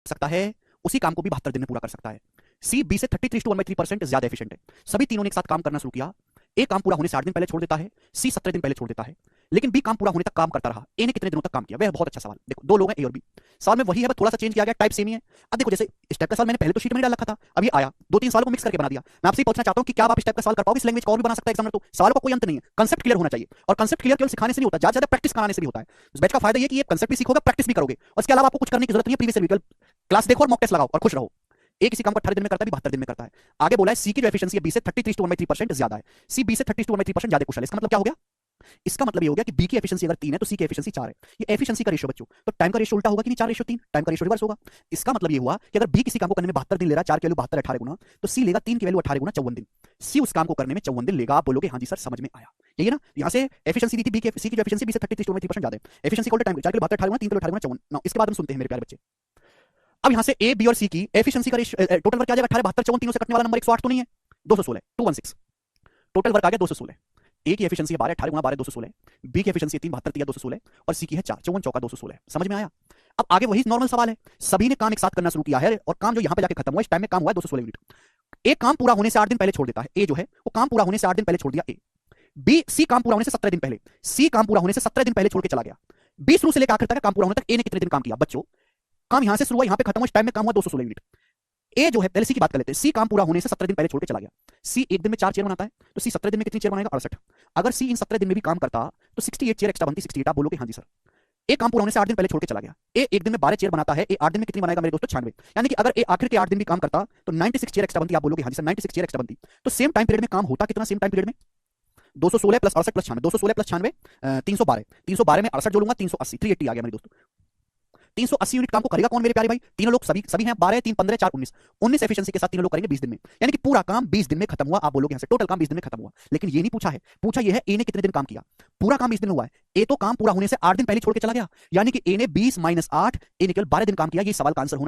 सकता है उसी काम को भी 72 दिन में पूरा कर सकता है। सी बी से 33:1/3% ज्यादा एफिशिएंट है। सभी तीनों ने एक साथ काम करना शुरू किया। ए काम पूरा होने से 8 दिन पहले छोड़ देता है, सी 17 दिन पहले छोड़ देता है। लेकिन बी काम पूरा होने तक काम करता रहा। ए ने कितने दिनों तक काम किया? वह बहुत अच्छा सवाल। देखो दो लोग हैं ए और बी, सवाल में वही है, बस थोड़ा सा चेंज किया गया, टाइप सेम ही है। अब देखो जैसे इस टाइप का सवाल मैंने पहले तो शीट में नहीं डाल रखा था, अब ये आया, दो तीन सवाल को मिक्स करके बना दिया। मैं आपसे पूछना चाहता हूं कि क्या आप इस टाइप का सवाल कर पाओगे? इस लैंग्वेज का और भी बना सकता है एग्जामिनर, तो सवालों का कोई अंत नहीं है। कंसेप्ट क्लियर होना चाहिए, और कंसेप्ट क्लियर केवल सिखाने से नहीं होता, ज्यादा ज्यादा प्रैक्टिस कराने से भी होता है। इस बैच का फायदा ये कि ये कंसेप्ट भी सीखोगे, प्रैक्टिस भी करोगे, और इसके अलावा आपको कुछ करने की जरूरत नहीं है। प्रीवियस वीडियो क्लास देखो और मॉक टेस्ट लगाओ और खुश रहो। ए किसी काम को 18 दिन में करता है, 72 दिन में करता है। आगे बोला है सी की जो एफिशिएंसी है बी से 33:1/3% ज्यादा है। सी बी से 33:1/3% ज्यादा कुशल है। इसका मतलब क्या हो गया? इसका मतलब ये हो गया कि बी की एफिशिएंसी अगर 3 है तो सी की एफिशिएंसी 4 है। ये एफिशिएंसी का रेशियो बच्चों, तो टाइम का रेशियो उल्टा होगा कि नहीं? 4:3, टाइम का रेशियो रिवर्स होगा। इसका मतलब ये हुआ कि अगर बी किसी काम को करने में 72 दिन ले रहा है, 4 की वैल्यू 72 18 गुना, तो सी लेगा 3 की वैल्यू 18 गुना 54 दिन। सी उस काम को करने में 54 दिन लेगा। आप बोलोगे हां जी सर समझ में आया, यही है ना? यहां से एफिशिएंसी दी थी बी की, सी की जो एफिशिएंसी बी से 33:3% ज्यादा है। एफिशिएंसी का उल्टा टाइम 4 की 72 18 गुना 3 की 18 गुना 54। नाउ इसके बाद हम सुनते हैं मेरे प्यारे बच्चे। अब यहां से ए बी और सी की एफिशिएंसी का टोटल वर्क आ जाएगा 18 72 54, तीनों से कटने वाला नंबर 108 तो नहीं है, 216 216। टोटल वर्क आ गया 216। ए की एफिशिएंसी है 12 18 गुना 12 216, बी की एफिशिएंसी 3 72 3 216, और सी की है 4 54 चौका 216। समझ में आया? अब आगे वही नॉर्मल सवाल है, सभी ने काम एक साथ करना शुरू किया है और काम जो यहां पे जाके खत्म हुआ, इस टाइम में काम हुआ है 216 यूनिट। ए काम पूरा होने से 8 दिन पहले छोड़ देता है, ए जो है वो काम पूरा होने से 8 दिन पहले छोड़ दिया ए। बी सी काम पूरा होने से 17 दिन पहले, सी काम पूरा होने से 17 दिन पहले छोड़ के चला गया। बी शुरू से लेकर आखिर तक काम पूरा होने तक ए ने कितने दिन काम किया? बच्चों काम यहां से शुरू हुआ यहां पे खत्म हुआ, इस टाइम में काम हुआ 216 यूनिट। ए जो है, पहले सी की बात कर लेते हैं, सी काम पूरा होने से 17 दिन पहले छोड़ के चला गया। सी एक दिन में 4 चेयर बनाता है, तो सी 17 दिन में कितनी चेयर बनाएगा? 68। अगर सी इन 17 दिन में भी काम करता तो 68 चेयर एक्स्ट्रा बनती। 68। आप बोलोगे हां जी सर। ए काम पूरा होने से 8 दिन पहले छोड़ के चला गया। ए एक दिन में 12 चेयर बनाता है, ए 8 दिन में कितनी बनाएगा मेरे दोस्तों? 96। यानी कि अगर ए आखिर के 8 दिन भी काम करता तो 96 चेयर एक्स्ट्रा बनती। आप बोलोगे हां जी सर 96 चेयर एक्स्ट्रा बनती। तो सेम टाइम पीरियड में काम होता कितना? सेम टाइम पीरियड में 216 प्लस 68 प्लस 96, 216 प्लस 96 312, 312 में 68 जोड़ूंगा 380, 380 आ गया मेरे दोस्तों। 380 यूनिट काम को करेगा कौन मेरे प्यारे भाई? तीनों लोग, सभी सभी हैं, 12 3 15 4 19, 19 एफिशिएंसी के साथ तीनों लोग करेंगे 20 दिन में। यानी कि पूरा काम 20 दिन में खत्म हुआ। आप बोलोगे यहां से टोटल काम 20 दिन में खत्म हुआ। लेकिन ये नहीं पूछा है, पूछा ये है ए ने कितने दिन काम किया। पूरा काम 20 दिन में हुआ है। ए तो काम पूरा होने से 8 दिन पहले छोड़ के चला गया, यानी कि ए ने 20 - 8, ए ने केवल 12 दिन काम किया। ये सवाल का आंसर होना